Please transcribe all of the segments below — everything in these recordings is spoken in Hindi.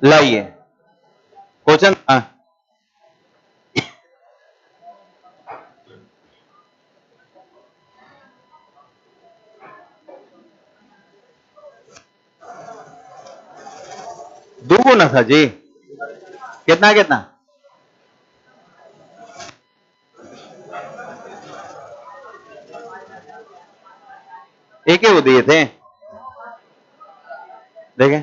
लाइए क्वेश्चन। दुगुना था जी, कितना कितना? एक ही वो दिए थे, देखें।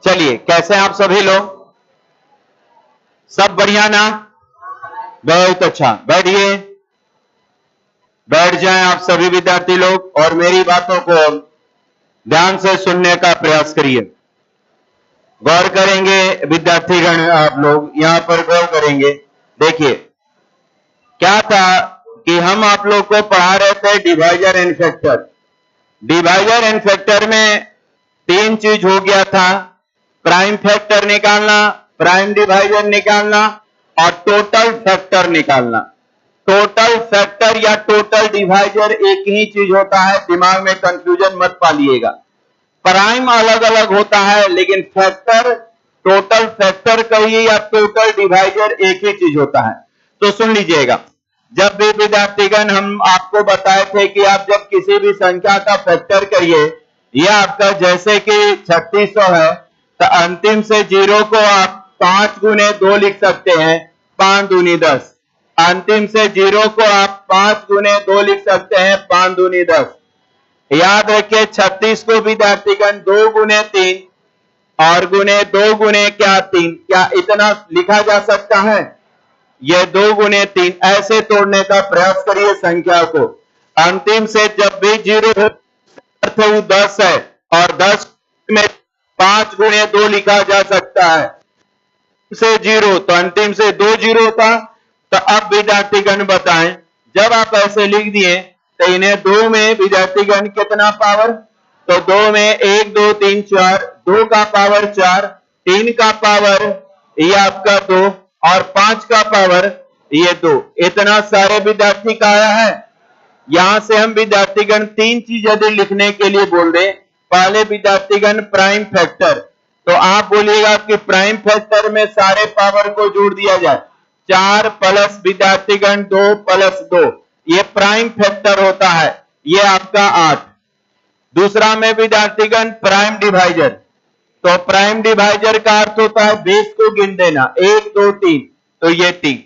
चलिए, कैसे हैं आप सभी लोग? सब बढ़िया ना? बहुत अच्छा, बैठिए, बैठ जाएं आप सभी विद्यार्थी लोग और मेरी बातों को ध्यान से सुनने का प्रयास करिए। गौर करेंगे विद्यार्थीगण, आप लोग यहां पर गौर करेंगे। देखिए क्या था कि हम आप लोग को पढ़ा रहे थे divisor and factor. Divisor and factor में तीन चीज हो गया था, प्राइम फैक्टर निकालना, प्राइम डिवाइजर निकालना और टोटल फैक्टर निकालना। टोटल फैक्टर या टोटल डिवाइजर एक ही चीज होता है, दिमाग में कंफ्यूजन मत पालिएगा। प्राइम अलग अलग होता है लेकिन फैक्टर, टोटल फैक्टर कहिए या टोटल डिवाइजर एक ही चीज होता है। तो सुन लीजिएगा, जब भी विद्यार्थीगण हम आपको बताए थे कि आप जब किसी भी संख्या का फैक्टर करिए, यह आपका जैसे कि 3600 है, तो अंतिम से जीरो को आप 5 गुने 2 लिख सकते हैं, 5 दूनी 10। अंतिम से जीरो को आप 5 गुने 2 लिख सकते हैं, 5 दूनी 10। याद रखिए 36 को विद्यार्थीगण 2 गुने 3 और गुने 2 गुने क्या 3, क्या इतना लिखा जा सकता है? ये 2 गुने 3 ऐसे तोड़ने का प्रयास करिए संख्या को। अंतिम से जब भी जीरो हो वो 10 है और 10 में 5 गुने 2 लिखा जा सकता है से जीरो, तो अंतिम से 2 जीरो होता। तो अब विद्यार्थीगण बताएं, जब आप ऐसे लिख दिए तो इन्हें 2 में विद्यार्थीगण कितना पावर? तो 2 में 1 2 3 4, 2 का पावर 4, 3 का पावर ये आपका 2 और 5 का पावर ये 2। इतना सारे विद्यार्थी का आया है। यहां से हम विद्यार्थीगण तीन चीज यदि लिखने के लिए बोल रहे, पहले विद्यार्थीगण प्राइम फैक्टर, तो आप बोलिएगा कि प्राइम फैक्टर में सारे पावर को जोड़ दिया जाए, 4 प्लस विद्यार्थीगण 2 प्लस 2, ये प्राइम फैक्टर होता है, ये आपका 8। दूसरा में विद्यार्थीगण प्राइम डिवाइजर, तो प्राइम डिवाइजर का अर्थ होता है बेस को गिन देना, 1 2 3, तो ये 3।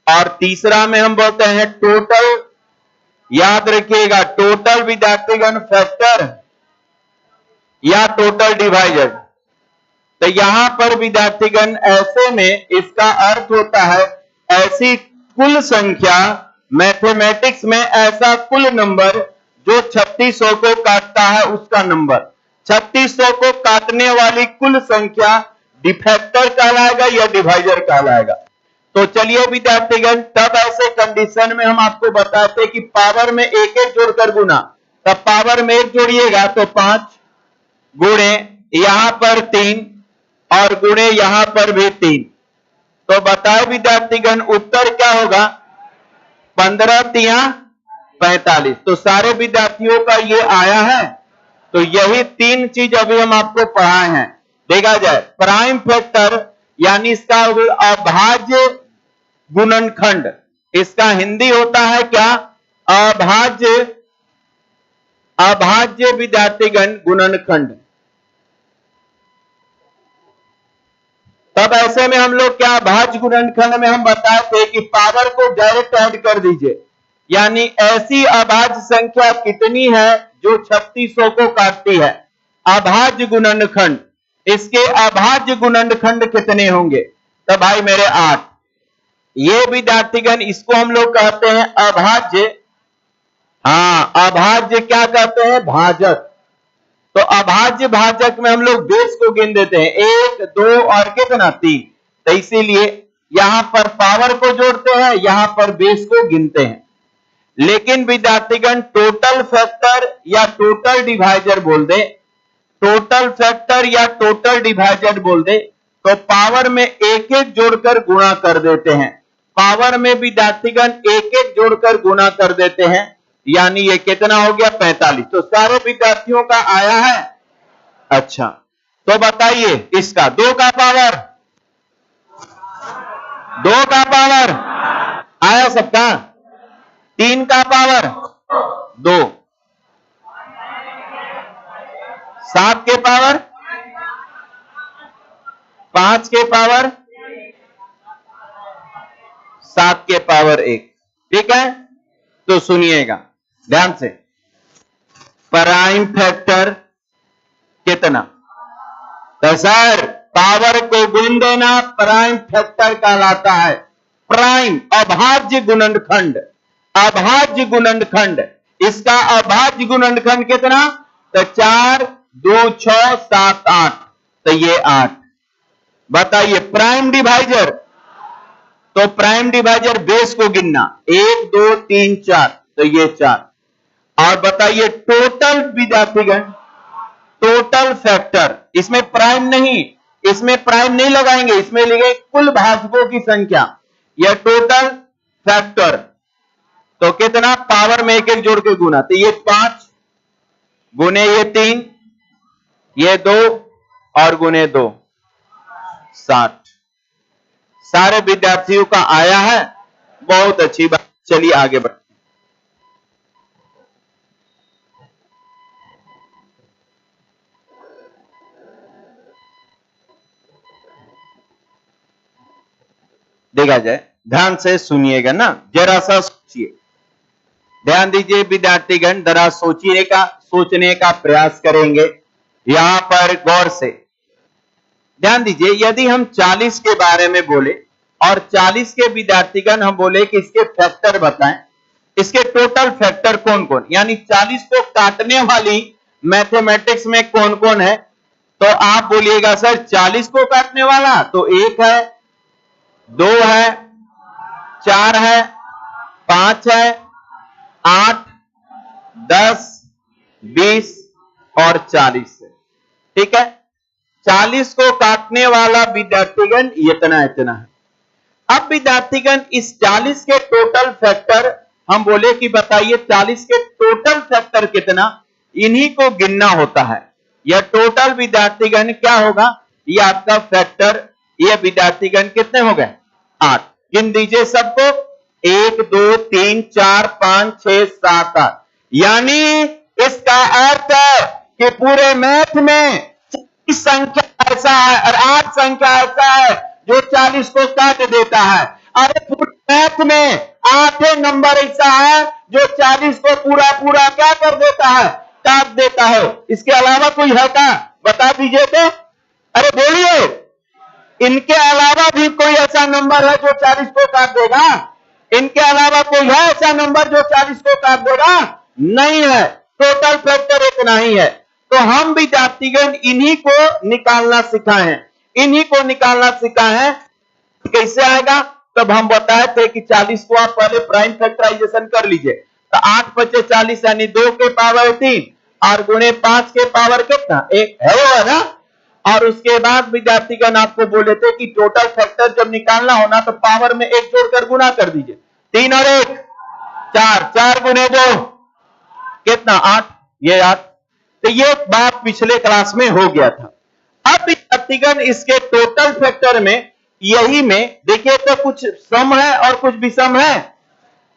और तीसरा में हम बोलते हैं टोटल, याद रखिएगा टोटल विद्यार्थीगण फैक्टर या टोटल डिवाइजर। तो यहां पर विद्यार्थीगण ऐसे में इसका अर्थ होता है ऐसी कुल संख्या, मैथमेटिक्स में ऐसा कुल नंबर जो 3600 को काटता है उसका नंबर। 3600 को काटने वाली कुल संख्या डिफैक्टर कहलाएगा या डिवाइजर कहलाएगा। तो चलिए विद्यार्थीगण, तब ऐसे कंडीशन में हम आपको बताते कि पावर में एक एक जोड़कर गुना, तब पावर में एक जोड़िएगा तो 5 गुणे यहां पर 3 और गुणे यहां पर भी 3, तो बताए विद्यार्थीगण उत्तर क्या होगा? 15 तिया 45। तो सारे विद्यार्थियों का ये आया है। तो यही तीन चीज अभी हम आपको पढ़ाए हैं। देखा जाए प्राइम फैक्टर यानी इसका अभाज्य गुणनखंड, इसका हिंदी होता है क्या? अभाज्य, अभाज्य विद्यार्थीगण गुणनखंड। तब ऐसे में हम लोग क्या अभाज्य गुणनखंड में हम बताए थे कि पावर को डायरेक्ट ऐड कर दीजिए, यानी ऐसी अभाज्य संख्या कितनी है जो 3600 को काटती है, अभाज्य गुणनखंड। इसके अभाज्य गुणनखंड कितने होंगे? तो भाई मेरे 8। ये विद्यार्थीगण इसको हम लोग कहते हैं अभाज्य। हाँ, अभाज्य क्या कहते हैं? भाजक। तो अभाज्य भाजक में हम लोग बेस को गिन देते हैं, 1 2 और कितना 3। तो इसीलिए यहां पर पावर को जोड़ते हैं, यहां पर बेस को गिनते हैं। लेकिन विद्यार्थीगण टोटल फैक्टर या टोटल डिवाइजर बोल दे, टोटल फैक्टर या टोटल डिवाइजर बोल दे, तो पावर में एक एक जोड़कर गुणा कर देते हैं। पावर में विद्यार्थीगण एक एक जोड़कर गुणा कर देते हैं, यानी ये कितना हो गया? 45। तो सारे विद्यार्थियों का आया है। अच्छा, तो बताइए इसका 2 का पावर, 2 का पावर आया सबका, 3 का पावर 2, 7 के पावर, 5 के पावर, 7 के पावर 1। ठीक है, तो सुनिएगा ध्यान से। प्राइम फैक्टर कितना? तो सर पावर को गुण देना प्राइम फैक्टर कहलाता है। प्राइम अभाज्य गुणनखंड, अभाज्य गुणनखंड। इसका अभाज्य गुणनखंड कितना? तो 4 2 6 7 8, तो ये 8। बताइए प्राइम डिवाइजर, तो प्राइम डिवाइजर बेस को गिनना, 1 2 3 4, तो ये 4। और बताइए टोटल विद्यार्थीगण, टोटल फैक्टर, इसमें प्राइम नहीं, इसमें प्राइम नहीं लगाएंगे, इसमें लिखे कुल भाजकों की संख्या, यह टोटल फैक्टर। तो कितना? पावर में एक एक जोड़ के गुना, तो ये 5 गुने ये 3, ये 2 और गुने 2, 60। सारे विद्यार्थियों का आया है, बहुत अच्छी बात। चलिए आगे बढ़ते। देखा जाए, ध्यान से सुनिएगा ना, जरा सा सोचिए, ध्यान दीजिए विद्यार्थीगण, जरा सोचने का प्रयास करेंगे यहां पर गौर से। ध्यान दीजिए, यदि हम 40 के बारे में बोले और 40 के विद्यार्थीगण हम बोले कि इसके फैक्टर बताएं, इसके टोटल फैक्टर कौन कौन, यानी 40 को काटने वाली मैथमेटिक्स में कौन कौन है, तो आप बोलिएगा सर 40 को काटने वाला तो 1 है, 2 है, 4 है, 5 है, 8 10 20 और 40 है। ठीक है, 40 को काटने वाला विद्यार्थीगण इतना इतना है। अब विद्यार्थीगण इस 40 के टोटल फैक्टर हम बोले कि बताइए 40 के टोटल फैक्टर कितना, इन्हीं को गिनना होता है। यह टोटल विद्यार्थीगण क्या होगा? ये आपका फैक्टर, ये विद्यार्थीगण कितने हो गए? 8। गिन दीजिए सबको, 1 2 3 4 5 6 7 8। यानी इसका अर्थ है कि पूरे मैथ में संख्या ऐसा है और 8 संख्या ऐसा है जो 40 को काट देता है। अरे पूरे मैथ में 8 नंबर ऐसा है जो 40 को पूरा पूरा क्या कर देता है? काट देता है। इसके अलावा कोई है क्या? बता दीजिए तो। अरे बोलिए, इनके अलावा भी कोई ऐसा नंबर है जो 40 को काट देगा? इनके अलावा कोई है ऐसा नंबर जो 40 को काट देगा? नहीं है। टोटल फैक्टर इतना ही है। तो हम विद्यार्थीगण इन्हीं को निकालना सिखाए हैं, इन्हीं को निकालना सिखाए हैं। कैसे आएगा? तब हम बताए थे कि 40 को आप पहले प्राइम फैक्टराइजेशन कर लीजिए, तो 8 × 40 यानी 2 के पावर 3 और गुणे 5 के पावर कितना? 1 है वो, है ना? और उसके बाद विद्यार्थीगण आपको बोले थे कि टोटल फैक्टर जब निकालना होना तो पावर में 1 जोड़कर गुना कर दीजिए, 3 और 1 4, 4 गुणे 2 कितना? 8, ये 8। तो ये बात पिछले क्लास में हो गया था। अब विद्यार्थीगण इसके टोटल फैक्टर में यही में देखिए तो कुछ सम है और कुछ विषम है।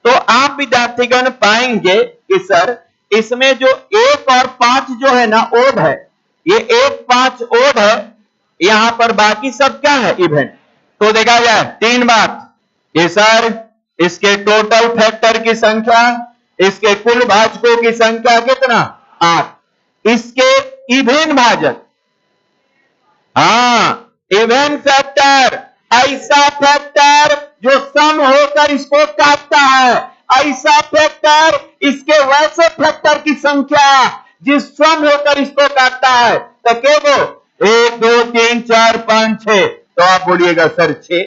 तो आप विद्यार्थीगण पाएंगे कि सर इसमें जो 1 और 5 जो है ना ओड है, ये 1 5 ओड है, यहां पर बाकी सब क्या है? इवेंट। तो देखा जाए 3 बात कि सर इसके टोटल फैक्टर की संख्या, इसके कुल भाजकों की संख्या कितना? 8। इसके इवेन भाजक, हाँ इवेन फैक्टर, ऐसा फैक्टर जो सम होकर इसको काटता है। ऐसा फैक्टर इसके वैसे फैक्टर की संख्या जिस सम होकर इसको काटता है। तो क्या वो 1 2 3 4 5 6, तो आप बोलिएगा सर 6।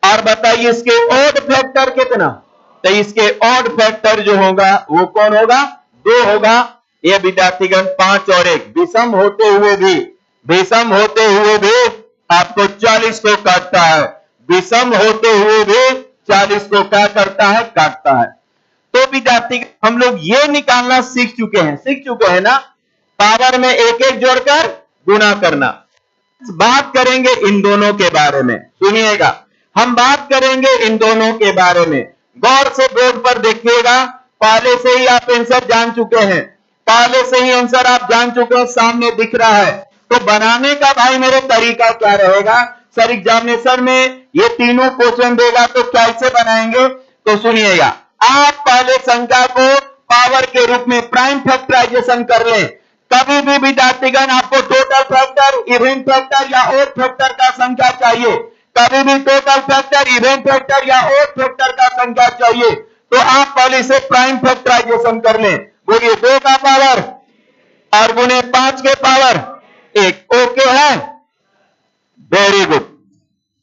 और बताइए इसके ऑड फैक्टर कितना? तो इसके ऑड फैक्टर जो होगा वो कौन होगा? 2 होगा। ये विद्यार्थीगण 5 और 1 विषम होते हुए भी आपको 40 को काटता है। विषम होते हुए भी 40 को क्या करता है? काटता है। तो विद्यार्थी हम लोग ये निकालना सीख चुके हैं ना, पावर में एक एक जोड़कर गुणा करना। बात करेंगे इन दोनों के बारे में, सुनिएगा, हम बात करेंगे इन दोनों के बारे में। गौर से बोर्ड पर देखिएगा, पहले से ही आप आंसर जान चुके हैं, सामने दिख रहा है। तो बनाने का भाई मेरे तरीका क्या रहेगा? सर एग्जामिनेशन में ये तीनों क्वेश्चन देगा तो कैसे बनाएंगे? तो सुनिएगा, आप पहले संख्या को पावर के रूप में प्राइम फैक्टराइजेशन कर लें। कभी भी विद्यार्थीगण आपको टोटल फैक्टर, इवेंट फैक्टर या ऑड फैक्टर का संख्या चाहिए, कभी भी टोटल फैक्टर, इवेंट फैक्टर या ऑड फैक्टर का संख्या चाहिए, तो आप पहले से प्राइम फैक्टराइजेशन कर लें। बोलिए 2 का पावर और गुने 5 के पावर 1। ओके है? Very good.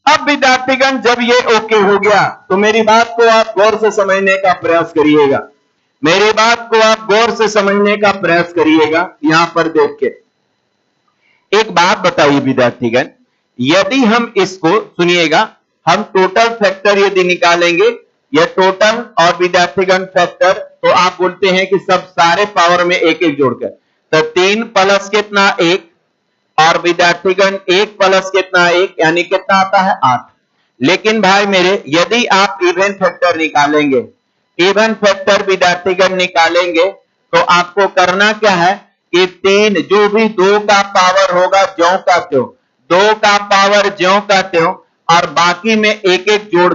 अब विद्यार्थीगण जब ये ओके हो गया तो मेरी बात को आप गौर से समझने का प्रयास करिएगा। यहां पर देख के एक बात बताइए विद्यार्थीगण, यदि हम इसको सुनिएगा, हम टोटल फैक्टर यदि निकालेंगे, यह टोटल और विद्यार्थीगण फैक्टर, तो आप बोलते हैं कि सब सारे पावर में एक एक जोड़कर, तो 3 प्लस कितना 1 और विद्यार्थीगण 1 प्लस कितना 1, यानी कितना आता है 8। लेकिन भाई मेरे यदि आप इवन फैक्टर निकालेंगे, विद्यार्थीगण निकालेंगे, तो आपको करना क्या है कि 3 जो भी 2 का पावर होगा ज्यों का त्यों, 2 का पावर ज्यों का त्यों, और बाकी में एक एक जोड़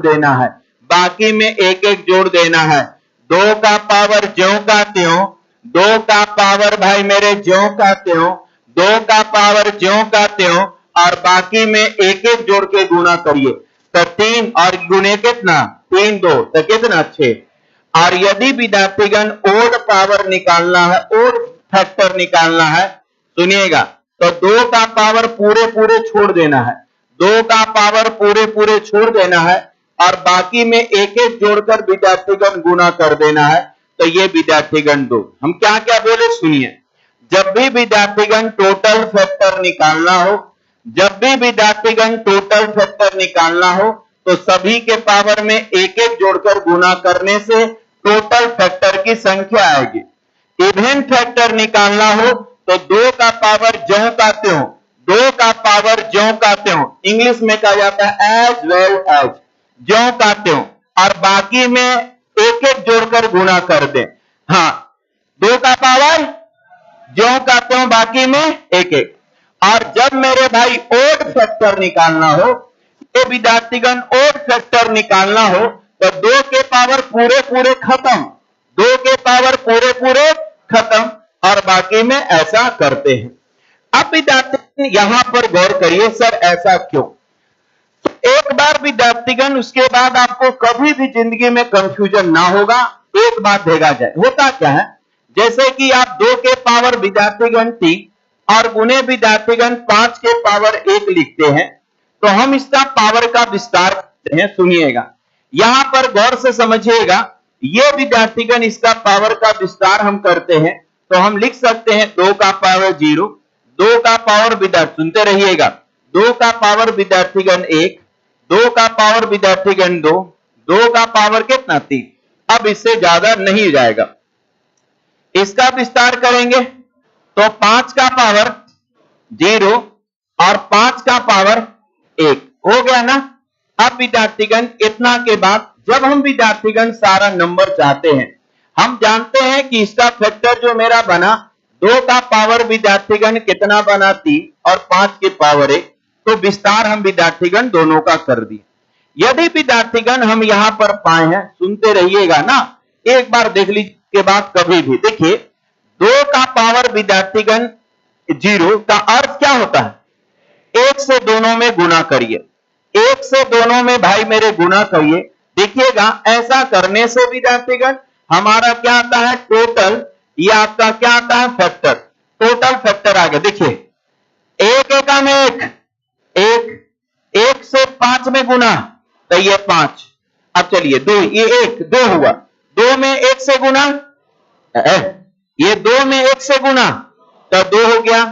देना है, 2 का पावर ज्यों का त्यों, 2 का पावर भाई मेरे ज्यों का त्यों, 2 का पावर ज्यों का त्यों, और बाकी में एक एक जोड़ के गुणा करिए। तो 3 और गुणे कितना 3 2, तो कितना 6। और यदि विद्यार्थीगण ओड पावर निकालना है, ओड फैक्टर निकालना है, सुनिएगा, तो 2 का पावर पूरे छोड़ देना है, 2 का पावर पूरे छोड़ देना है, और बाकी में एक एक जोड़कर विद्यार्थीगण गुणा कर देना है। तो ये विद्यार्थीगण 2। हम क्या क्या बोले सुनिए, जब भी विद्यार्थीगण टोटल फैक्टर निकालना हो, तो सभी के पावर में एक एक जोड़कर गुणा करने से टोटल फैक्टर की संख्या आएगी। इवेंट फैक्टर निकालना हो तो 2 का पावर ज्यों का त्यों, 2 का पावर ज्यों का त्यों, इंग्लिश में कहा जाता है एज वेल एज, ज्यों का त्यों, और बाकी में एक एक जोड़कर गुणा कर दें। हाँ, 2 का पावर ज्यों का त्यों, बाकी में एक एक। और जब मेरे भाई ओड फैक्टर निकालना हो, ये विद्यार्थीगण ओड फैक्टर निकालना हो, तो 2 के पावर पूरे खत्म, 2 के पावर पूरे खत्म, और बाकी में ऐसा करते हैं। अब विद्यार्थी यहां पर गौर करिए, सर ऐसा क्यों? तो एक बार विद्यार्थीगण, उसके बाद आपको कभी भी जिंदगी में कंफ्यूजन ना होगा। एक बात देखा जाए, होता क्या है, जैसे कि आप 2 के पावर विद्यार्थीगण 3 और गुने विद्यार्थीगण 5 के पावर 1 लिखते हैं, तो हम इसका पावर का विस्तार करते हैं। सुनिएगा, यहां पर गौर से समझिएगा, ये विद्यार्थीगण इसका पावर का विस्तार हम करते हैं, तो हम लिख सकते हैं 2 का पावर 0, 2 का पावर विद्यार्थी, सुनते रहिएगा, 2 का पावर विद्यार्थीगण 1, 2 का पावर विद्यार्थीगण 2, 2 का पावर कितना 3। अब इससे ज्यादा नहीं जाएगा, इसका विस्तार करेंगे तो 5 का पावर 0 और 5 का पावर 1 हो गया ना। अब विद्यार्थीगण इतना के बाद जब हम विद्यार्थीगण सारा नंबर चाहते हैं, हम जानते हैं कि इसका फैक्टर जो मेरा बना 2 का पावर विद्यार्थीगण कितना बना 3 और 5 के पावर 1, तो विस्तार हम विद्यार्थीगण दोनों का कर दिए। यदि विद्यार्थीगण हम यहां पर पाए हैं, सुनते रहिएगा ना, एक बार देख लीजिए के बाद कभी भी देखिए, 2 का पावर विद्यार्थीगण 0 का अर्थ क्या होता है, 1 से दोनों में गुणा करिए, एक से दोनों में भाई मेरे गुना करिए। देखिएगा ऐसा करने से विद्यार्थीगण हमारा क्या आता है टोटल, ये आपका क्या आता है फैक्टर, टोटल फैक्टर आ गया। देखिए एक एका में एक से 5 में गुना तो ये 5। अब चलिए 2, ये 1 2 हुआ, 2 में 1 से गुना, ये 2 में 1 से गुना तो 2 हो गया।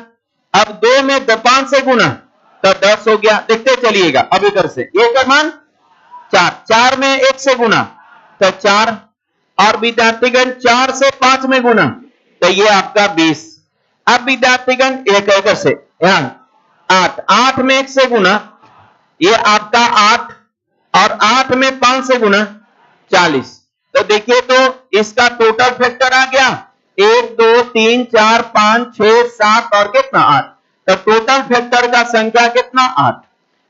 अब 2 में 5 से गुना तो 10 हो गया। देखते चलिएगा अब इधर से ये का मान 4, 4 में 1 से गुना तो 4, और विद्यार्थीगण 4 से 5 में गुना तो ये आपका 20। अब विद्यार्थीगण एक इधर से यहां 8, 8 में 1 से गुना ये आपका 8, और 8 में 5 से गुना 40। तो देखिए तो इसका टोटल फैक्टर आ गया 1 2 3 4 5 6 7 और कितना 8। तो टोटल फैक्टर का संख्या कितना 8।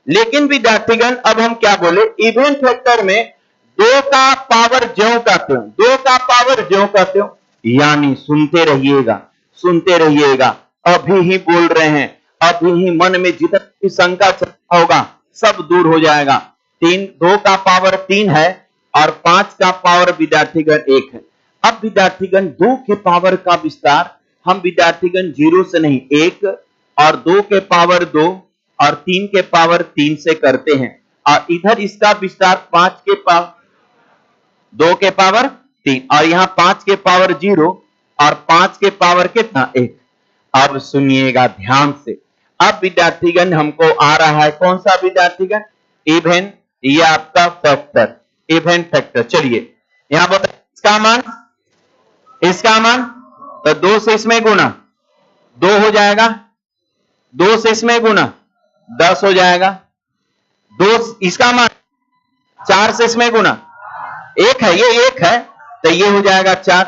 लेकिन विद्यार्थीगण अब हम क्या बोले, इवन फैक्टर में 2 का पावर ज्यों कहते हो, 2 का पावर ज्यों कहते हो, यानी सुनते रहिएगा, अभी ही बोल रहे हैं, अभी ही मन में जितना भी शंका होगा सब दूर हो जाएगा। 2 का पावर 3 है और 5 का पावर विद्यार्थीगण 1 है। अब विद्यार्थीगण 2 के पावर का विस्तार हम विद्यार्थीगण 0 से नहीं 1 और 2 के पावर 2 और 3 के पावर 3 से करते हैं, और इधर इसका विस्तार 5 के पावर 2 के पावर 3 और यहां 5 के पावर 0 और 5 के पावर कितना 1। अब सुनिएगा ध्यान से, अब विद्यार्थीगण हमको आ रहा है कौन सा विद्यार्थीगण, इवन, ये आपका फैक्टर, इवन फैक्टर। चलिए यहां बताइए इसका मान तो 2 से इसमें गुना 2 हो जाएगा, 2 से इसमें गुना 10 हो जाएगा, 2 इसका मान 4 से इसमें गुना 1 है, ये 1 है तो ये हो जाएगा 4,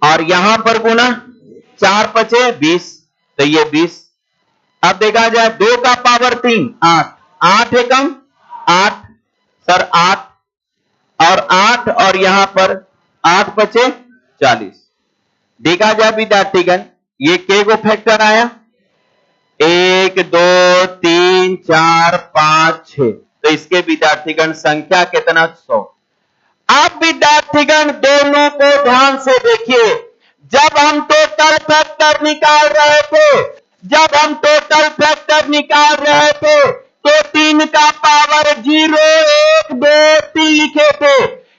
और यहां पर गुना 4 5 20 तो ये 20। अब देखा जाए 2 का पावर 3 8, 8 है कम 8 सर 8 और 8 और यहां पर 8 5 40। देखा जाए विद्यार्थीगण ये के गो फैक्टर आया 1 2 3 4 5 6, तो इसके विद्यार्थीगण संख्या कितना 100। अब विद्यार्थीगण दोनों को ध्यान से देखिए, जब हम टोटल फैक्टर निकाल रहे थे तो 3 का पावर 0 1 2 3 लिखे थे,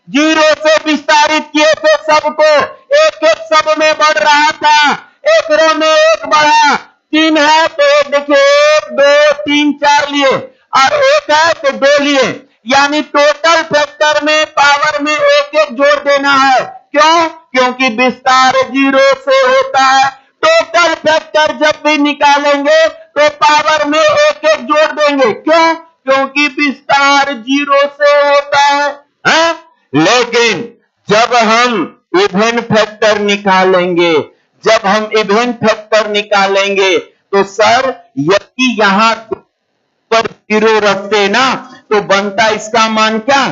0 से विस्तारित किए थे सबको, एक एक सब में बढ़ रहा था, एक रो में 1 बढ़ा, 3 है तो देखिए 1 2 3 4 लिए, और 1 है तो 2 लिए, यानी टोटल फैक्टर में पावर में 1 1 जोड़ देना है। क्यों? क्योंकि विस्तार 0 से होता है। टोटल फैक्टर जब भी निकालेंगे तो पावर में 1 1 जोड़ देंगे। क्यों? क्योंकि विस्तार 0 से होता है? लेकिन जब हम इवन फैक्टर निकालेंगे, तो सर यदि यहां पर 0 रखते ना तो बनता इसका मान क्या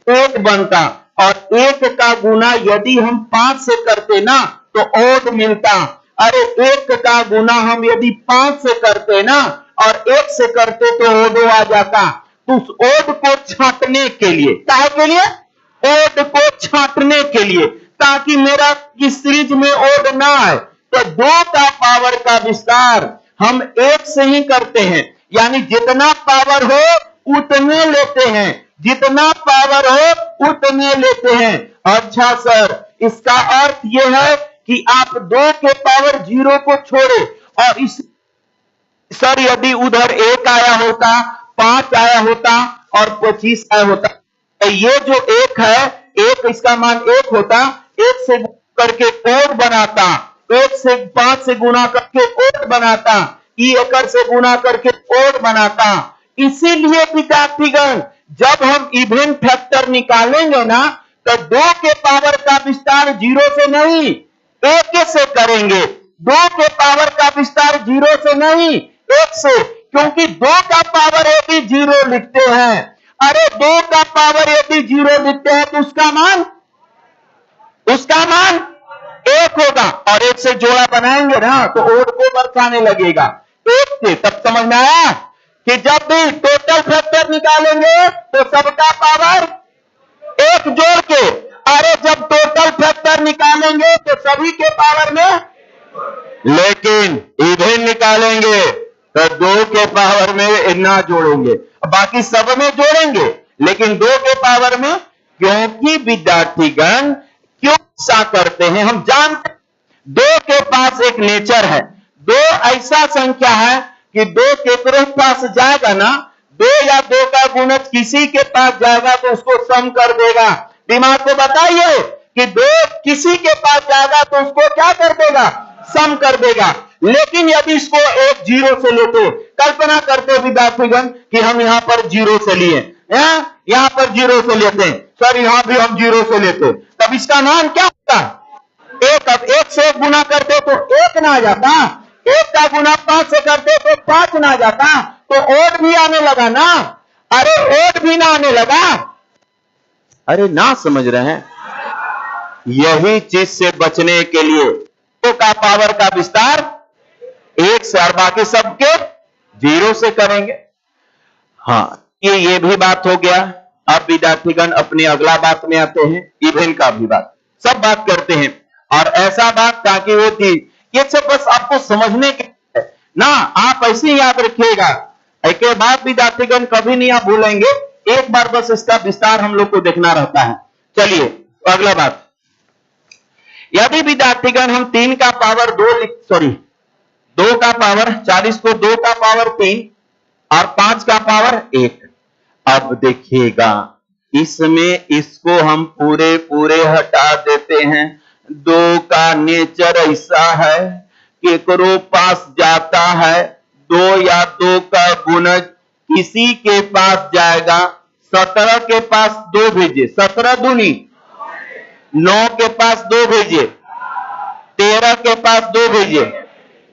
1 बनता, और 1 का गुना यदि हम 5 से करते ना तो ओड मिलता। अरे 1 का गुना हम यदि 5 से करते ना और 1 से करते तो ओडो आ जाता। तो उस ओड को छांटने के लिए, काहे के लिए? ओड को छांटने के लिए, ताकि मेरा इस सीरीज में ओड ना आए, तो 2 का पावर का विस्तार हम 1 से ही करते हैं, यानी जितना पावर हो उतने लेते हैं, जितना पावर हो उतने लेते हैं। अच्छा सर, इसका अर्थ यह है कि आप 2 के पावर 0 को छोड़े, और इस सर यदि उधर 1 आया होता, 5 आया होता और 25 आया होता, तो ये जो 1 है, 1 इसका मान 1 होता, 1 से करके ओड बनाता, 1 से 5 से गुना करके ओड बनाता, ई एकड़ से गुना करके ओड बनाता। इसीलिए विद्यार्थीगण जब हम इवन फैक्टर निकालेंगे ना तो 2 के पावर का विस्तार 0 से नहीं 1 से करेंगे। 2 के पावर का विस्तार 0 से नहीं 1 से, क्योंकि 2 का पावर यदि 0 लिखते हैं, अरे 2 का पावर यदि 0 लिखते हैं तो उसका मान 1 होगा, और 1 से जोड़ा बनाएंगे ना तो ओड को बरसाने लगेगा 1 से। तब समझ में आया? कि जब भी टोटल फैक्टर निकालेंगे तो सबका पावर एक जोड़ के, अरे जब टोटल फैक्टर निकालेंगे तो सभी के पावर में, लेकिन इवन निकालेंगे तो 2 के पावर में ना जोड़ेंगे, बाकी सब में जोड़ेंगे लेकिन 2 के पावर में। क्योंकि विद्यार्थीगण क्यों ऐसा करते हैं हम जानते हैं। 2 के पास एक नेचर है, 2 ऐसा संख्या है कि 2 केकरो पास जाएगा ना, 2 या 2 का गुणज किसी के पास जाएगा तो उसको सम कर देगा। दिमाग को बताइए कि 2 किसी के पास जाएगा तो उसको क्या कर देगा, सम कर देगा। लेकिन यदि इसको एक 0 से लेते, कल्पना करते विद्यार्थीगण कि हम यहां पर 0 से लिए, यहां पर 0 से लेते हैं, सर यहां भी हम 0 से लेते, तब इसका मान क्या होता है, एक। अब 1 से 1 गुना करते तो 1 ना आ जाता, 1 का गुना 5 से करते तो 5 ना आ जाता, तो ओड भी आने लगा ना, अरे ओड भी ना आने लगा, अरे ना समझ रहे हैं। यही चीज से बचने के लिए 2 का पावर का विस्तार 1 से और बाकी सबके 0 से करेंगे। हाँ, ये भी बात हो गया। अब विद्यार्थीगण अपने अगला बात में आते हैं, इवन का भी बात, सब बात करते हैं और ऐसा बात ताकि वो थी, ये सब बस आपको समझने के ना, आप ऐसे याद रखिएगा। एक बात विद्यार्थीगण कभी नहीं आप भूलेंगे, एक बार बस इसका विस्तार हम लोग को देखना रहता है। चलिए अगला बात, यदि विद्यार्थीगण हम 3 का पावर 2 का पावर 40 को 2 का पावर 3 और 5 का पावर 1, अब देखिएगा इसमें इसको हम पूरे हटा देते हैं। 2 का नेचर ऐसा है कि केकरो पास जाता है, 2 या 2 का गुणज किसी के पास जाएगा। 17 के पास 2 भेजिए, 17 दूनी 9 के पास 2 भेजिए, 13 के पास 2 भेजिए,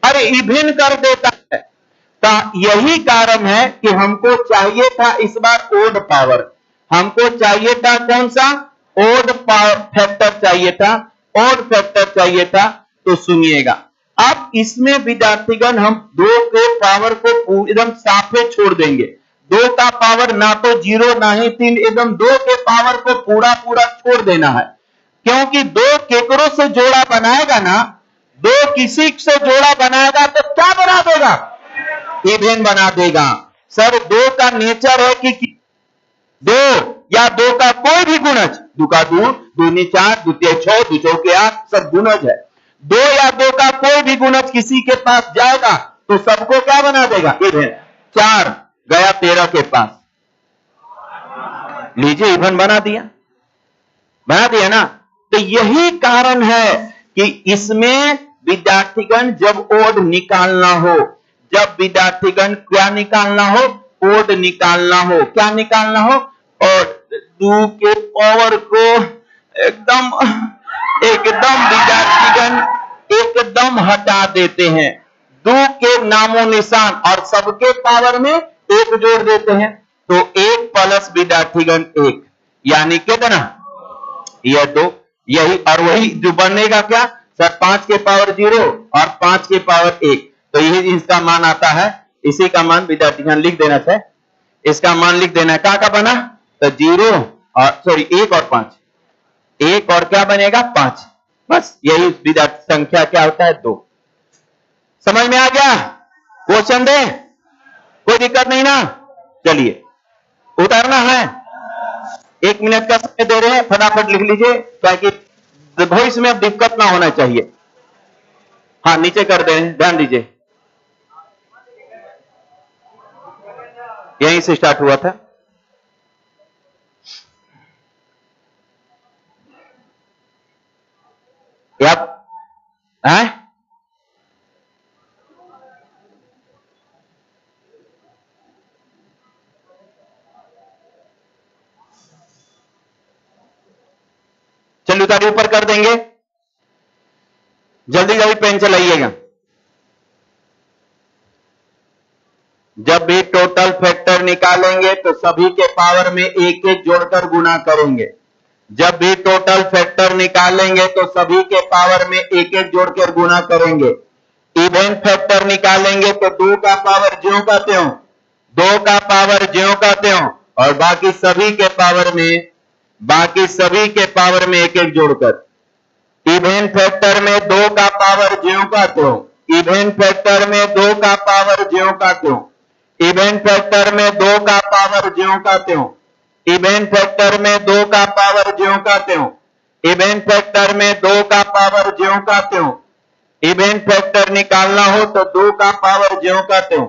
अरे इवन कर देता है। तो यही कारण है कि हमको चाहिए था इस बार ओड पावर, हमको चाहिए था कौन सा, ओड पावर फैक्टर चाहिए था, ओड फैक्टर चाहिए था। तो सुनिएगा, अब इसमें विद्यार्थीगण हम 2 के पावर को एकदम साफे छोड़ देंगे। 2 का पावर ना तो 0 ना ही 3, एकदम 2 के पावर को पूरा छोड़ देना है। क्योंकि 2 केकरो से जोड़ा बनाएगा ना, 2 किसी से जोड़ा बनाएगा तो क्या बना देगा, इवन बना देगा। सर 2 का नेचर है कि 2 या 2 का कोई भी गुणज, 2 का 2, 2 4, 2 6, 2 चौके 8, सब गुणज है। 2 या 2 का कोई भी गुणज किसी के पास जाएगा तो सबको क्या बना देगा, इवन। 4 गया 13 के पास, लीजिए इवन बना दिया ना। तो यही कारण है कि इसमें विद्यार्थीगण जब ओड निकालना हो, जब विद्यार्थीगण क्या निकालना हो, ओड निकालना हो, क्या निकालना हो, और 2 के पावर को एकदम विद्यार्थीगण एकदम हटा देते हैं। 2 के नामो निशान और सबके पावर में 1 जोड़ देते हैं, तो 1 प्लस विद्यार्थीगण 1 यानी कितना, यह 2, यही। और वही जो बनेगा क्या सर, 5 के पावर 0 और 5 के पावर 1, तो यही इसका मान आता है। इसी का मान विद्यार्थीगण लिख देना चाहिए, इसका मान लिख देना है। क्या बना, तो 0 और 1 और 5, 1 और क्या बनेगा 5, बस यही विद्यार्थी संख्या क्या होता है, 2। समझ में आ गया, क्वेश्चन दे, कोई दिक्कत नहीं ना। चलिए उतारना है, 1 मिनट का समय दे रहे हैं, फटाफट लिख लीजिए ताकि भविष्य में अब दिक्कत ना होना चाहिए। हाँ नीचे कर दे, ध्यान दीजिए, यहीं से स्टार्ट हुआ था। आप चलिए उतारिए, ऊपर कर देंगे, जल्दी पेन चलाइएगा। जब भी टोटल फैक्टर निकालेंगे तो सभी के पावर में 1 जोड़कर गुना करेंगे। जब भी टोटल फैक्टर निकालेंगे तो सभी के पावर में 1 जोड़कर गुना करेंगे। इवन फैक्टर निकालेंगे तो 2 का पावर ज्यों का त्यों 2 का पावर ज्यों का त्यों और बाकी सभी के पावर में एक एक जोड़कर। इवेन फैक्टर में 2 का पावर ज्यों का त्यों, इवेन फैक्टर में 2 का पावर ज्यों का त्यों, इवेन फैक्टर में 2 का पावर ज्यों का त्यों, इवेन फैक्टर में 2 का पावर ज्यों का त्यों, इवेन फैक्टर में 2 का पावर ज्यों का त्यों। इवेन फैक्टर निकालना हो तो 2 का पावर ज्यों का त्यों।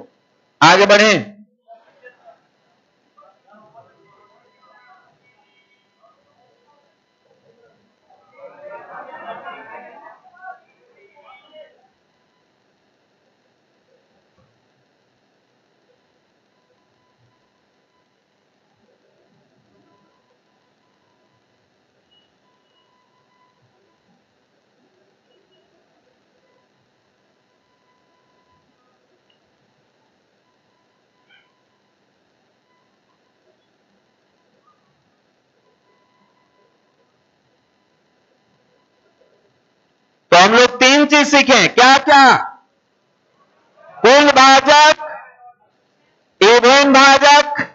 आगे बढ़ें। तो हम लोग 3 चीज सीखें, क्या क्या? पूर्ण भाजक, इवेन भाजक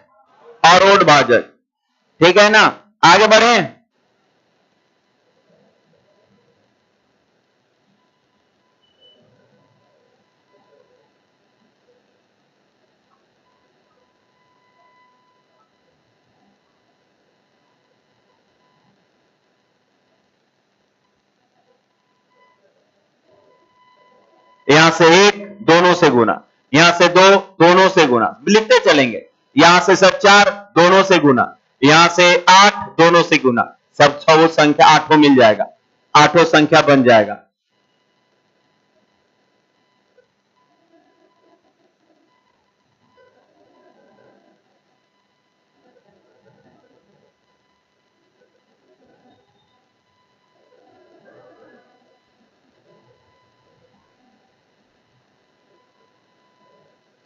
और ओड भाजक। ठीक है ना? आगे बढ़ें। यहां से 1 दोनों से गुना, यहां से 2 दोनों से गुना, लिखते चलेंगे। यहां से सब 4 दोनों से गुना, यहां से 8 दोनों से गुना, सब 6 संख्या 8 मिल जाएगा, 8 संख्या बन जाएगा।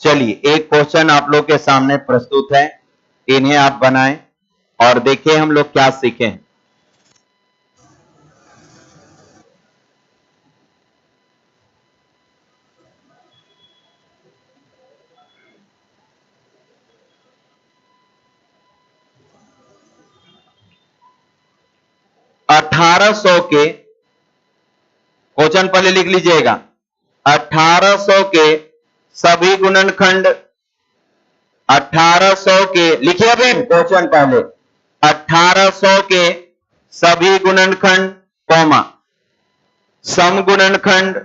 चलिए, एक क्वेश्चन आप लोग के सामने प्रस्तुत है, इन्हें आप बनाएं और देखें हम लोग क्या सीखें। अठारह सौ के क्वेश्चन पहले लिख लीजिएगा। 1800 के सभी गुणनखंड, 1800 के लिखिए अभी क्वेश्चन पहले। 1800 के सभी गुणनखंड कौमा सम गुणनखंड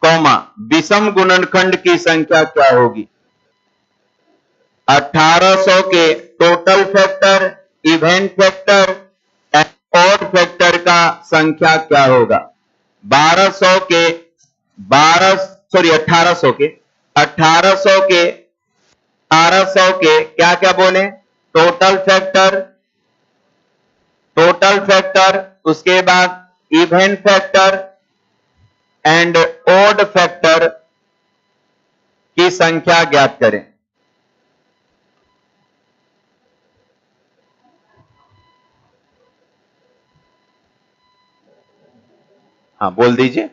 कौमा विषम गुणनखंड की संख्या क्या होगी? 1800 के total factor, even factor and odd factor का संख्या क्या होगा? 1800 के 1800 के 1800 के क्या क्या बोले? टोटल फैक्टर, उसके बाद even factor and odd factor की संख्या ज्ञात करें। हाँ, बोल दीजिए।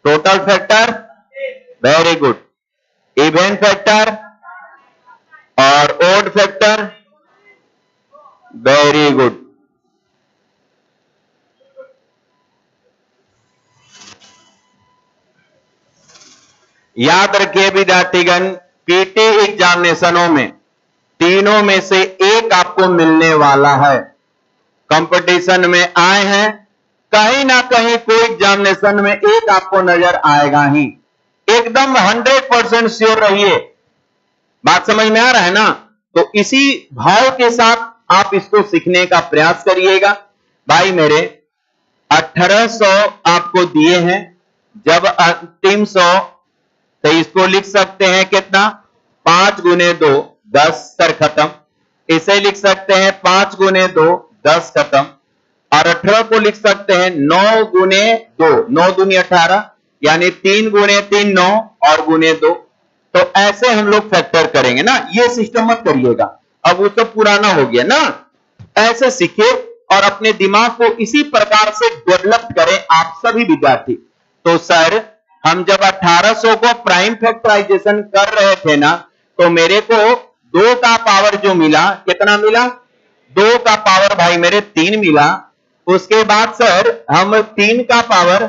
Total factor, very good. Even factor और ऑड फैक्टर, वेरी गुड। याद रखिए विद्यार्थीगण, पीटी एग्जामिनेशनों में तीनों में से एक आपको मिलने वाला है। कंपटीशन में आए हैं, कहीं ना कहीं कोई एग्जामिनेशन में एक आपको नजर आएगा ही। एकदम 100% श्योर रहिए। बात समझ में आ रहा है ना? तो इसी भाव के साथ आप इसको सीखने का प्रयास करिएगा। भाई मेरे 1800 आपको दिए हैं, जब अंतिम 100 तो इसको लिख सकते हैं कितना? 5 गुने 2 10 सर खत्म। इसे लिख सकते हैं 5 गुने 2 10 खत्म। और 18 को लिख सकते हैं 9 गुने 2, 9 दूनी 18, यानी 3 गुने 3 9 और गुने 2। तो ऐसे हम लोग फैक्टर करेंगे ना, ये सिस्टम मत करिएगा, अब वो सब पुराना हो गया ना। ऐसे सीखे और अपने दिमाग को इसी प्रकार से डेवलप करें आप सभी विद्यार्थी। तो सर हम जब 1800 को प्राइम फैक्टराइजेशन कर रहे थे ना, तो मेरे को 2 का पावर जो मिला, कितना मिला? 2 का पावर भाई मेरे 3 मिला। उसके बाद सर हम 3 का पावर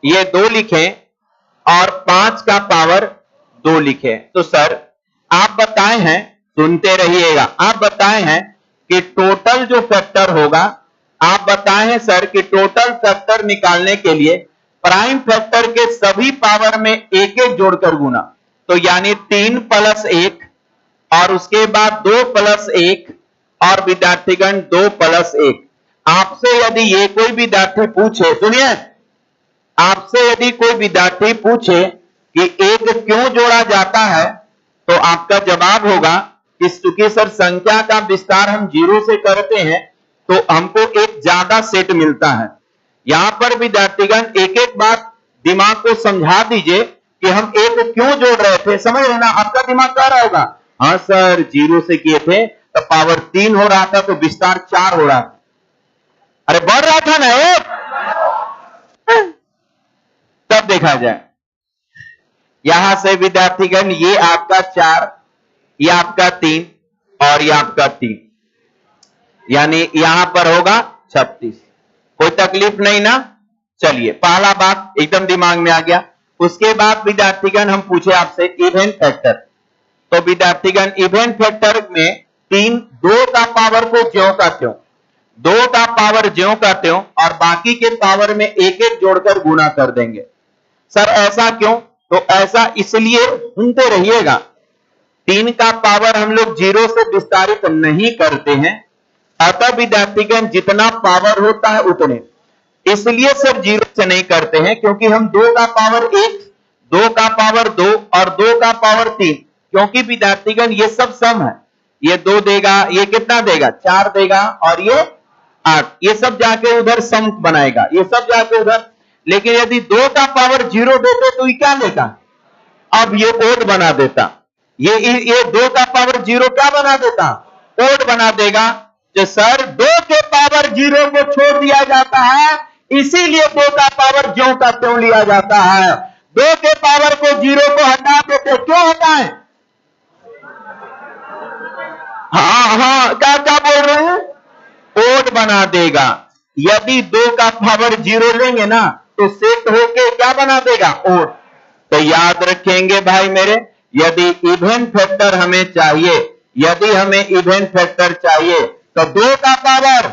ये 2 लिखें और 5 का पावर 2 लिखें। तो सर आप बताए हैं, सुनते रहिएगा, आप बताए हैं कि टोटल जो फैक्टर होगा, आप बताए हैं सर कि टोटल फैक्टर निकालने के लिए प्राइम फैक्टर के सभी पावर में एक एक जोड़कर गुना, तो यानी 3 + 1 और उसके बाद 2 + 1 और विद्यार्थीगण 2 + 1। आपसे यदि ये कोई विद्यार्थी पूछे, सुनिए, आपसे यदि कोई विद्यार्थी पूछे कि 1 क्यों जोड़ा जाता है, तो आपका जवाब होगा कि चूंकि सर संख्या का विस्तार हम 0 से करते हैं तो हमको एक ज्यादा सेट मिलता है। यहां पर विद्यार्थीगण एक एक बात दिमाग को समझा दीजिए कि हम 1 क्यों जोड़ रहे थे, समझ रहे ना? आपका दिमाग कह रहा होगा हाँ सर 0 से किए थे तो पावर 3 हो रहा था तो विस्तार 4 हो रहा था, अरे बढ़ रहा था ना 1। तब देखा जाए यहां से विद्यार्थीगण ये आपका 4, ये आपका 3 और ये आपका 3, यानी यहां पर होगा 36। कोई तकलीफ नहीं ना? चलिए पहला बात एकदम दिमाग में आ गया। उसके बाद विद्यार्थीगण हम पूछे आपसे इवन फैक्टर, तो विद्यार्थीगण इवन फैक्टर में 2 का पावर को ज्यों का त्यों, 2 का पावर ज्यों का त्यों और बाकी के पावर में एक एक जोड़कर गुणा कर देंगे। सर ऐसा क्यों? तो ऐसा इसलिए, सुनते रहिएगा, 3 का पावर हम लोग 0 से विस्तारित नहीं करते हैं, अतः विद्यार्थीगण जितना पावर होता है उतने, इसलिए सिर्फ 0 से नहीं करते हैं क्योंकि हम 2 का पावर 1, 2 का पावर 2 और 2 का पावर 3, क्योंकि विद्यार्थीगण ये सब सम है, ये 2 देगा, ये कितना देगा? 4 देगा और ये 8, ये सब जाके उधर सम बनाएगा, ये सब जाके उधर। लेकिन यदि 2 का पावर 0 देते तो ये क्या लेगा? अब ये ओड बना देता, ये 2 का पावर 0 क्या बना देता? ओड बना देगा। जो सर 2 के पावर 0 को छोड़ दिया जाता है, इसीलिए 2 का पावर ज्यों का त्यों लिया जाता है। 2 के पावर को 0 को हटा देते, क्यों हटाएं? हाँ क्या क्या बोल रहे हैं? ओड बना देगा। यदि 2 का पावर 0 लेंगे ना तो सेट होके क्या बना देगा? ओड। तो याद रखेंगे भाई मेरे, यदि इवन फैक्टर हमें चाहिए, यदि हमें इवन फैक्टर चाहिए तो 2 का पावर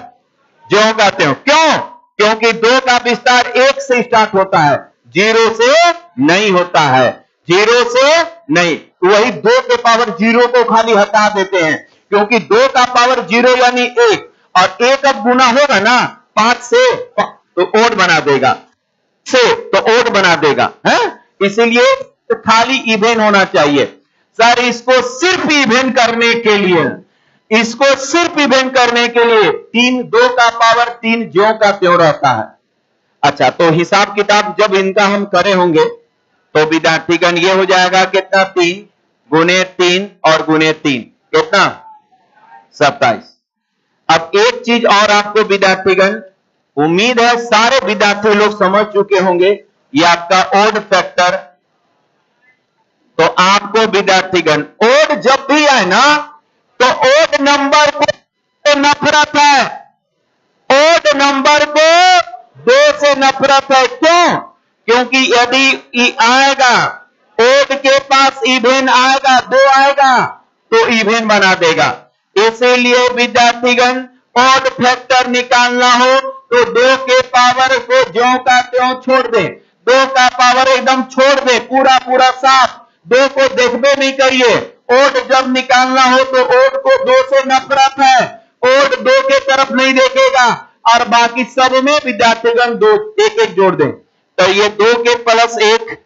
ज्यों का त्यों, क्यों? क्योंकि 2 का विस्तार 1 से स्टार्ट होता है, 0 से नहीं होता है, 0 से नहीं। वही 2 के पावर 0 को खाली हटा देते हैं, क्योंकि 2 का पावर 0 यानी 1 और 1 अब गुना होगा ना 5 से तो ओड बना देगा, से तो ओड बना देगा, है? इसलिए तो खाली इवन होना चाहिए। सर इसको सिर्फ इवन करने के लिए, इसको सिर्फ इवन करने के लिए 2 का पावर 3 ज्यों का त्यों रहता है। अच्छा, तो हिसाब किताब जब इनका हम करे होंगे तो विद्यार्थीगण ये हो जाएगा कितना? 3 गुने 3 और गुने 3 कितना? 27। अब एक चीज और आपको विद्यार्थीगण, उम्मीद है सारे विद्यार्थी लोग समझ चुके होंगे, ये आपका ओड फैक्टर। तो आपको विद्यार्थीगण ओड जब भी आए ना तो ओड नंबर को नफरत है, ओड नंबर को 2 से नफरत है। क्यों? क्योंकि यदि आएगा ओड के पास इवन आएगा, 2 आएगा तो इवन बना देगा। इसीलिए विद्यार्थीगण ओड फैक्टर निकालना हो तो 2 के पावर को ज्यों का त्यों छोड़ दे, 2 का पावर एकदम छोड़ दे, पूरा पूरा साफ, 2 को देखबे नहीं करिए। ओड जब निकालना हो तो ओड को 2 से नफरत है, ओड 2 के तरफ नहीं देखेगा और बाकी सब में विद्यार्थीगण 2 एक एक जोड़ दें, तो ये 2 के प्लस 1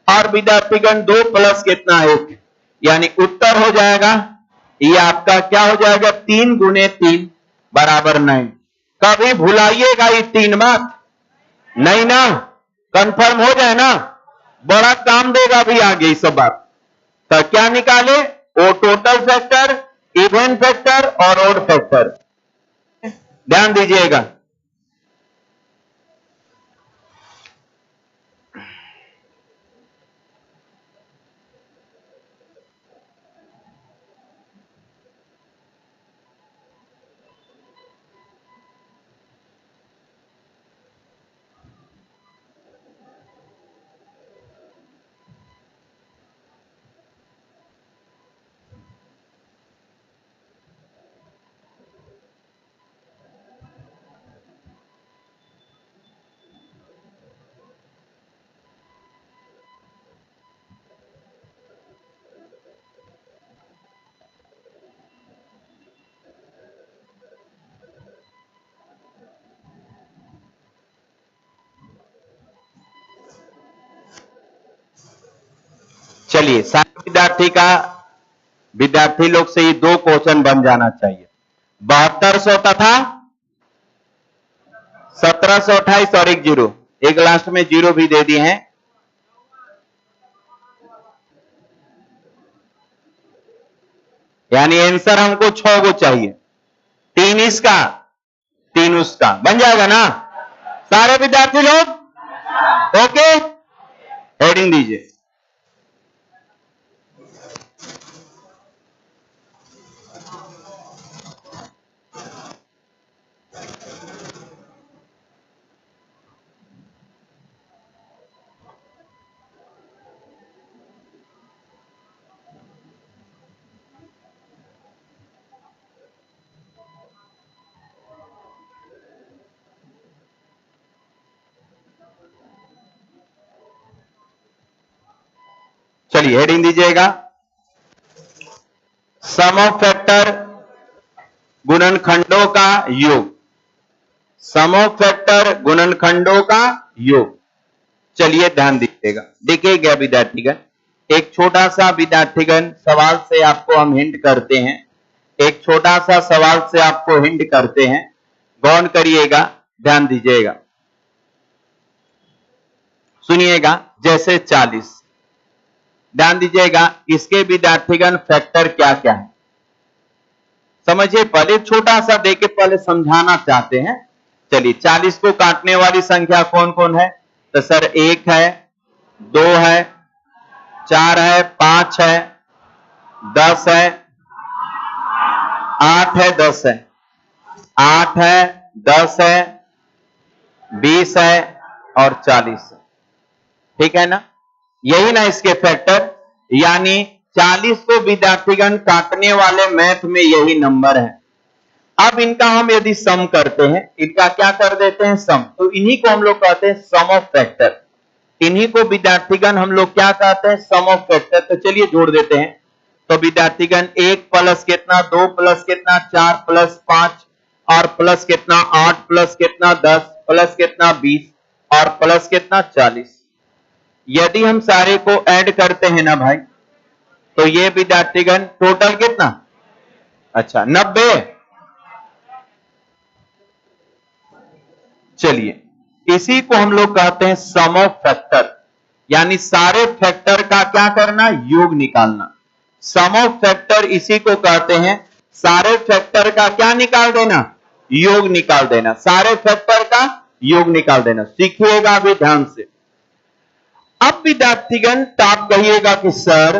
और विद्यार्थीगण 2 प्लस कितना? 1, यानी उत्तर हो जाएगा ये आपका क्या हो जाएगा? 3 गुने 3 बराबर 9। कभी भुलाइएगा ये 3 मत, नहीं ना? कंफर्म हो जाए ना, बड़ा काम देगा भी आगे ये सब बात। तो क्या निकाले? वो टोटल फैक्टर, इवन फैक्टर और ओड फैक्टर। ध्यान दीजिएगा, चलिए, विद्यार्थी लोग से ही 2 क्वेश्चन बन जाना चाहिए। 7200 तथा 1728 और 1 जीरो, एक लास्ट में जीरो भी दे दिए हैं। यानी आंसर हमको 6 को चाहिए, 3 इसका 3 उसका, बन जाएगा ना सारे विद्यार्थी लोग? ओके, हेडिंग दीजिए। चलिए हेडिंग दीजिएगा, सम ऑफ फैक्टर गुणनखंडों का योग। सम ऑफ फैक्टर गुणनखंडों का योग। चलिए ध्यान दीजिएगा, देखिएगा विद्यार्थीगण, एक छोटा सा विद्यार्थीगण सवाल से आपको हम हिंट करते हैं, एक छोटा सा सवाल से आपको हिंट करते हैं, गौर करिएगा, ध्यान दीजिएगा, सुनिएगा। जैसे 40, ध्यान दीजिएगा, इसके विद्यार्थीगण फैक्टर क्या क्या है समझिए। पहले छोटा सा देके पहले समझाना चाहते हैं। चलिए, 40 को काटने वाली संख्या कौन कौन है? तो सर 1 है, 2 है, 4 है, 5 है, 10 है, 8 है, 10 है, 8 है, 10 है, 20 है और 40 है। ठीक है ना? यही ना इसके फैक्टर, यानी 40 को विद्यार्थीगण काटने वाले मैथ में यही नंबर है। अब इनका हम यदि सम करते हैं, इनका क्या कर देते हैं? सम। तो इन्हीं को हम लोग कहते हैं सम ऑफ फैक्टर। इन्हीं को विद्यार्थीगण हम लोग क्या कहते हैं? सम ऑफ फैक्टर। तो चलिए जोड़ देते हैं। तो विद्यार्थीगण 1 प्लस कितना, 2 प्लस कितना, 4 प्लस 5 और प्लस कितना, 8 प्लस कितना, 10 प्लस कितना, 20 और प्लस कितना, 40। यदि हम सारे को ऐड करते हैं ना भाई, तो ये विद्यार्थीगण टोटल कितना? अच्छा 90। चलिए, इसी को हम लोग कहते हैं सम ऑफ फैक्टर, यानी सारे फैक्टर का क्या करना? योग निकालना। सम ऑफ फैक्टर इसी को कहते हैं, सारे फैक्टर का क्या निकाल देना? योग निकाल देना। सारे फैक्टर का योग निकाल देना। सीखिएगा अभी ध्यान से। अब विद्यार्थीगण आप कहिएगा कि सर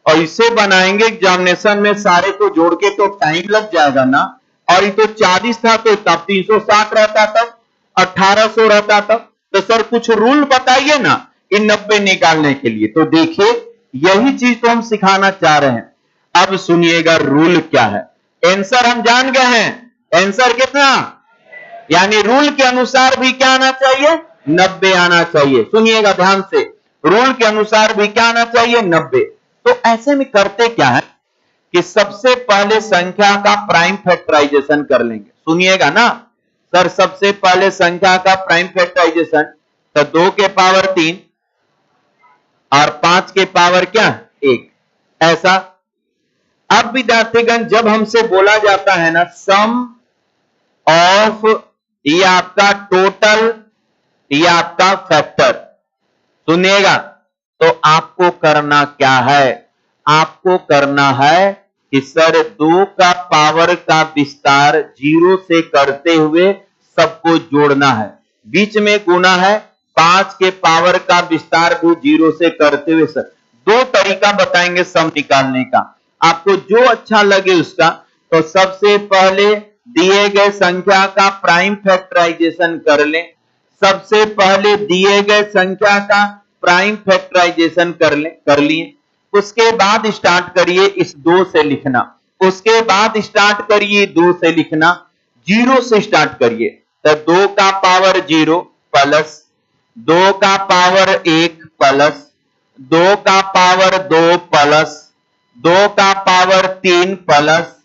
और इसे बनाएंगे एग्जामिनेशन में सारे को जोड़ के तो टाइम लग जाएगा ना, और ये तो 40 था तो तब 360 रहता, तब 1800 रहता, तब तो सर कुछ रूल बताइए ना इन 90 निकालने के लिए। तो देखिए, यही चीज तो हम सिखाना चाह रहे हैं। अब सुनिएगा रूल क्या है। आंसर हम जान गए हैं, आंसर कितना, यानी रूल के अनुसार भी क्या आना चाहिए? 90 आना चाहिए। सुनिएगा ध्यान से, रूल के अनुसार भी क्या आना चाहिए? 90। तो ऐसे में करते क्या है कि सबसे पहले संख्या का प्राइम फैक्टराइजेशन कर लेंगे। सुनिएगा ना सर, सबसे पहले संख्या का प्राइम फैक्टराइजेशन, तो 2 के पावर 3 और 5 के पावर क्या? 1, ऐसा। अब विद्यार्थीगण जब हमसे बोला जाता है ना सम ऑफ, ये आपका टोटल, ये आपका फैक्टर, सुनिएगा, तो आपको करना क्या है? आपको करना है कि सर 2 का पावर का विस्तार 0 से करते हुए सबको जोड़ना है, बीच में गुना है, 5 के पावर का विस्तार भी 0 से करते हुए। सर 2 तरीका बताएंगे सम निकालने का, आपको जो अच्छा लगे उसका। तो सबसे पहले दिए गए संख्या का प्राइम फैक्टराइजेशन कर लें। सबसे पहले दिए गए संख्या का प्राइम फैक्टराइजेशन कर लिए। उसके बाद स्टार्ट करिए इस 2 से लिखना। उसके बाद स्टार्ट करिए 2 से लिखना, 0 से स्टार्ट करिए। तो 2 का पावर 0 प्लस 2 का पावर 1 प्लस 2 का पावर 2 प्लस 2 का पावर 3 प्लस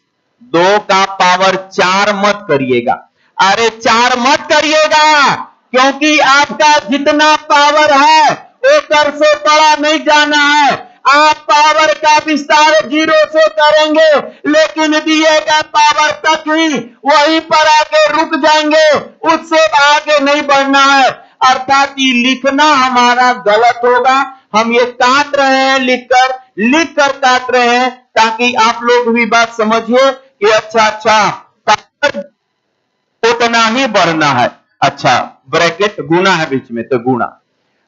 2 का पावर 4 मत करिएगा। अरे 4 मत करिएगा, क्योंकि आपका जितना पावर है वो कर से बड़ा नहीं जाना है। आप पावर का विस्तार 0 से करेंगे, लेकिन दिए गए पावर तक ही वहीं पर आके रुक जाएंगे, उससे आगे नहीं बढ़ना है। अर्थात ये लिखना हमारा गलत होगा। हम ये काट रहे हैं, लिख कर काट रहे हैं, ताकि आप लोग भी बात समझिए कि अच्छा पावर उतना ही बढ़ना है। अच्छा, ब्रैकेट गुना है बीच में, तो गुना।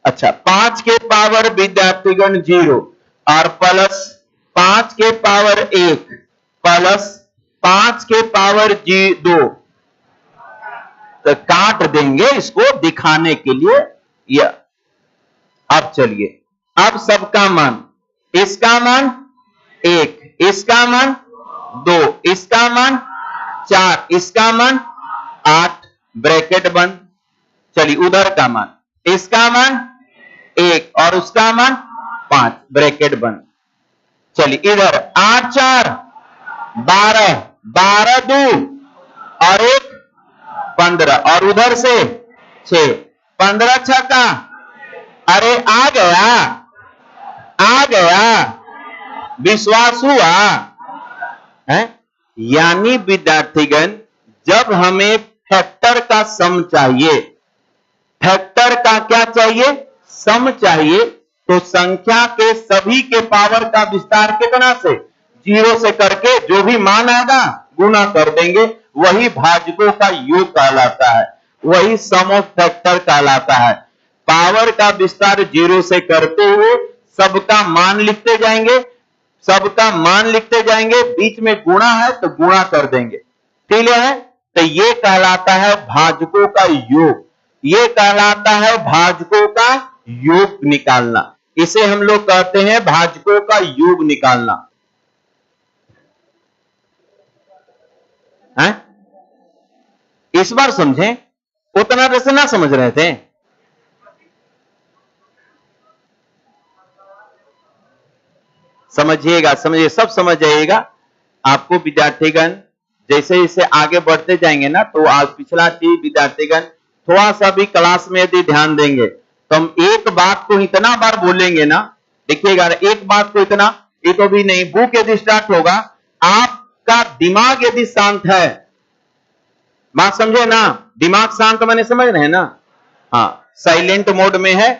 अच्छा, 5 के पावर विद्यार्थीगण 0 और प्लस 5 के पावर 1 प्लस 5 के पावर 2, तो काट देंगे इसको दिखाने के लिए। यह अब चलिए, अब सबका मान, इसका मान 1, इसका मान 2, इसका मान 4, इसका मान 8, ब्रैकेट बंद। चलिए, उधर का मान, इसका मान 1 और उसका मान 5, ब्रैकेट बंद। चलिए, इधर 8 4 12, 12 2 और 1 15, और उधर से 6, 15 6 अरे आ गया, विश्वास हुआ है? यानी विद्यार्थीगण, जब हमें फैक्टर का सम चाहिए, फैक्टर का क्या चाहिए? सम चाहिए, तो संख्या के सभी के पावर का विस्तार कितना से? 0 से करके जो भी मान आएगा गुना कर देंगे, वही भाजकों का योग कहलाता है, वही सम ऑफ फैक्टर कहलाता है। पावर का विस्तार 0 से करते हुए सबका मान लिखते जाएंगे, सबका मान लिखते जाएंगे, बीच में गुणा है तो गुणा कर देंगे। ठीक है? तो ये कहलाता है भाजकों का योग, ये कहलाता है भाजकों का योग निकालना। इसे हम लोग कहते हैं भाजकों का योग निकालना है? इस बार समझें, उतना वैसे ना समझ रहे थे। समझिएगा, समझिए, सब समझ जाइएगा। आपको विद्यार्थीगण जैसे जैसे आगे बढ़ते जाएंगे ना, तो आज पिछला चीज विद्यार्थीगण थोड़ा सा भी क्लास में यदि ध्यान देंगे तो हम एक बात को इतना बार बोलेंगे ना, देखिएगा, एक बात को इतना, ये तो भी नहीं, बुक यदि स्टार्ट होगा, आपका दिमाग यदि शांत है, बात समझे ना, दिमाग शांत मैंने समझ रहे हैं ना, हाँ, साइलेंट मोड में है,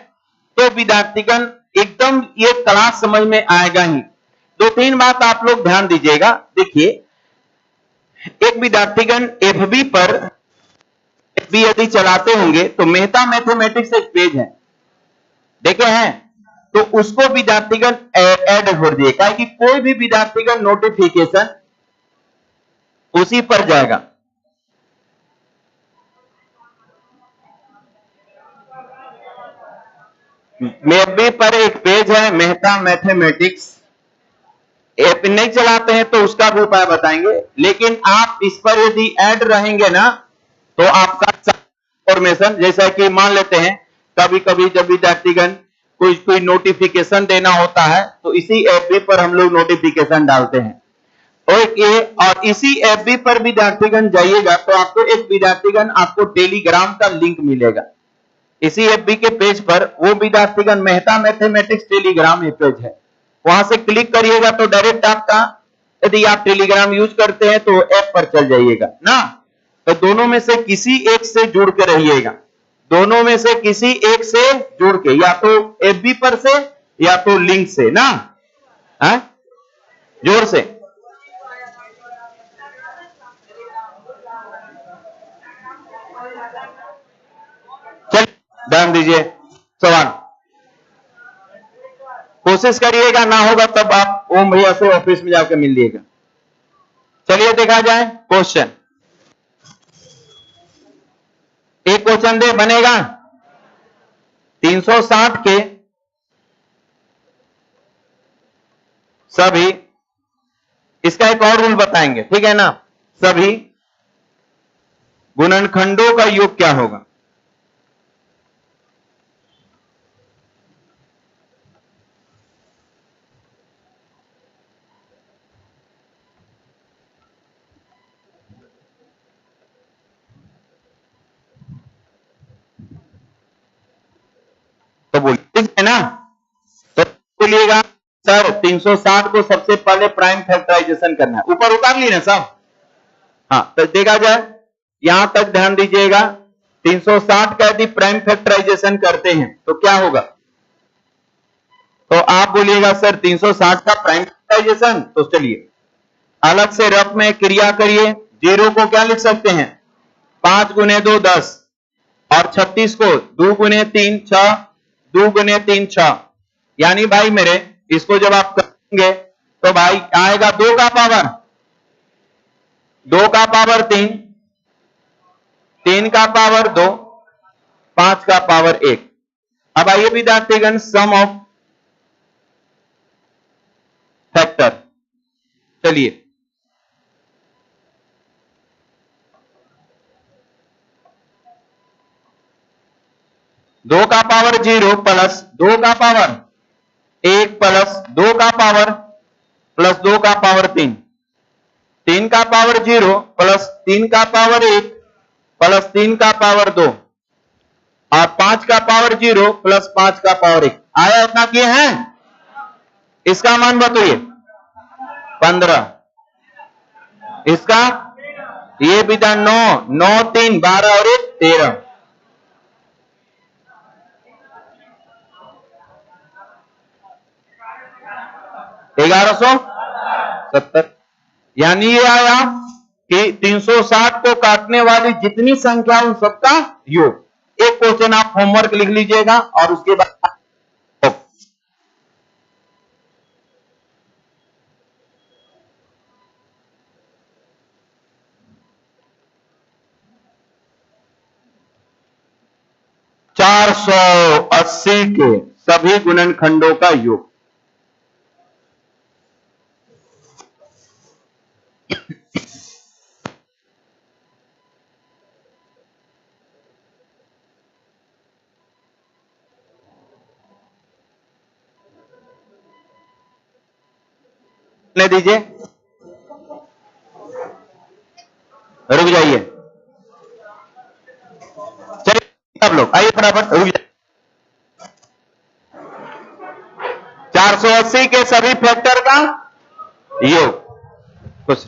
तो विद्यार्थीगण एकदम ये क्लास समझ में आएगा ही। 2-3 बात आप लोग ध्यान दीजिएगा। देखिए, एक विद्यार्थीगण एफबी पर एफबी यदि चलाते होंगे तो मेहता मैथमेटिक्स एक पेज है, देखे हैं, तो उसको विद्यार्थीगण ऐड कर दिए, क्या कि कोई भी विद्यार्थीगण नोटिफिकेशन उसी पर जाएगा। एफबी पर एक पेज है मेहता मैथमेटिक्स, ऐप नहीं चलाते हैं तो उसका भी उपाय बताएंगे, लेकिन आप इस पर यदि ऐड रहेंगे ना, तो आपका इंफॉर्मेशन, जैसा कि मान लेते हैं कभी कभी जब विद्यार्थीगण कोई नोटिफिकेशन देना होता है, तो इसी एफबी पर हम लोग नोटिफिकेशन डालते हैं। और इसी एफबी पर विद्यार्थीगण जाइएगा तो आपको एक विद्यार्थीगण आपको टेलीग्राम का लिंक मिलेगा। इसी एफबी के पेज पर वो विद्यार्थीगण मेहता मैथमेटिक्स टेलीग्राम ये पेज है, वहां से क्लिक करिएगा तो डायरेक्ट आपका, यदि आप टेलीग्राम यूज करते हैं तो ऐप पर चल जाइएगा ना। तो दोनों में से किसी एक से जुड़ के रहिएगा, दोनों में से किसी एक से जुड़ के, या तो एफबी पर से या तो लिंक से ना, है? जोर से चल, ध्यान दीजिए। सवाल कोशिश करिएगा, ना होगा तब आप ओम भैया से ऑफिस में जाकर मिल लीजिएगा। चलिए देखा जाए क्वेश्चन, एक क्वेश्चन दे बनेगा 360 के सभी, इसका एक और रूल बताएंगे, ठीक है ना, सभी गुणनखंडों का योग क्या होगा? तो बोलिए, ठीक है ना, तो बोलिएगा सर 360 को सबसे पहले प्राइम फैक्टराइजेशन करना है। ऊपर उतार ली ना सब? हाँ, तो देखा जाए, यहां तक ध्यान दीजिएगा। 360 का यदि प्राइम फैक्टराइजेशन करते हैं तो क्या होगा? तो आप बोलिएगा सर 360 का प्राइम फैक्टराइजेशन, तो चलिए अलग से रफ में क्रिया करिए। 0 को क्या लिख सकते हैं? 5 गुने 2 10, और 36 को 2 गुने 3 6, 2 गुने 3 6। यानी भाई मेरे इसको जब आप करेंगे तो भाई आएगा 2 का पावर 2 का पावर 3, 3 का पावर 2, 5 का पावर 1। अब आइए विद्यार्थीगण, सम ऑफ फैक्टर। चलिए, दो का पावर 0 प्लस 2 का पावर 1 प्लस 2 का पावर प्लस 2 का पावर 3, 3 का पावर 0 प्लस 3 का पावर 1 प्लस 3 का पावर 2, और 5 का पावर 0 प्लस 5 का पावर 1। आया इतना किए हैं? इसका मान बताइए 15। इसका ये विधा 9 9 3 12 और 1 13। $1170। यानी ये आया कि 360 को काटने वाली जितनी संख्या उन सबका योग। एक क्वेश्चन आप होमवर्क लिख लीजिएगा और उसके बाद 480 के सभी गुणनखंडों का योग। ले दीजिए, रुक जाइए, चलिए आप लोग आइए फटाफट, रुक जाइए। 480 के सभी फैक्टर का योग। कुछ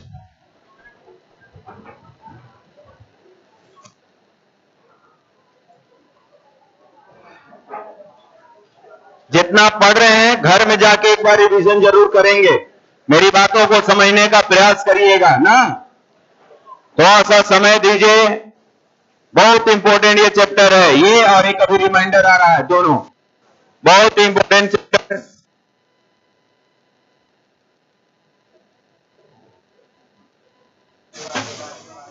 जितना पढ़ रहे हैं घर में जाके एक बार रिवीजन जरूर करेंगे। मेरी बातों को समझने का प्रयास करिएगा ना, थोड़ा सा समय दीजिए। बहुत इंपॉर्टेंट ये चैप्टर है, ये और एक अभी रिमाइंडर आ रहा है, दोनों बहुत इंपॉर्टेंट चैप्टर।